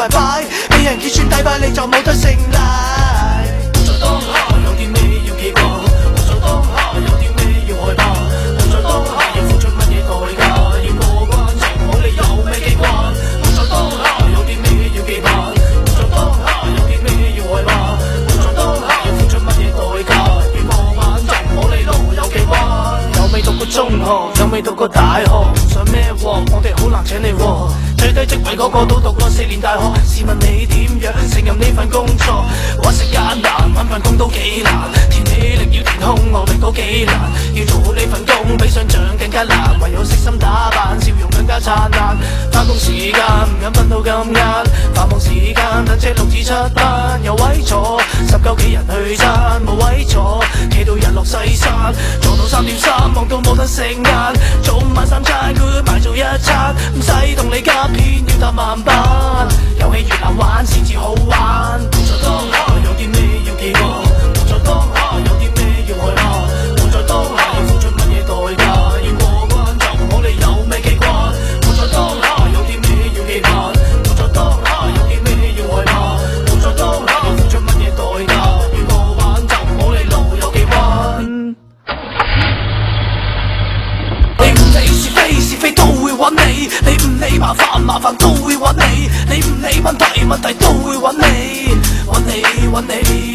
拜拜，俾人揭穿底牌你就冇得勝賴。活在當下有啲咩要記掛，活在當下有啲咩要害怕，活在當下要付出乜嘢代價，要過關情冇理由咩記掛。活在當下有啲咩要記掛，活在當下有啲咩要害怕，活在當下要付出乜嘢代價，要過關情冇理路有記掛。有未讀過中學，有未讀過大學，上咩鑊我哋好難請你喎。最低職位嗰個都讀過4年大學，試問你點樣勝任呢份工作？揾食艱難，揾份工都幾難，填體力要填空，我力都幾難。要做好呢份工，比想像更加難，唯有悉心打扮，笑容更加燦爛。返工時間唔敢瞓到咁晏，繁忙時間等車6至7班，有位坐19幾人去餐，冇位坐企到日落西山，坐到3點3望到冇得食晏，早午晚3餐 good 埋做一餐，唔使同你夾片要搭慢班，遊戲越難玩先至好玩。活在當下有啲咩要記掛，活在當下有啲咩要害怕，活在當下要付出乜嘢代價，要過關就唔好理有咩記掛。活在當下有啲咩要記掛，活在當下有啲咩要害怕，活在當下要付出乜嘢代價，要過關就唔好理路有幾彎。你唔理是非，是非都會揾你；你唔理麻煩，麻煩都會揾你；你唔理問題，問題都會揾你，揾你，揾你。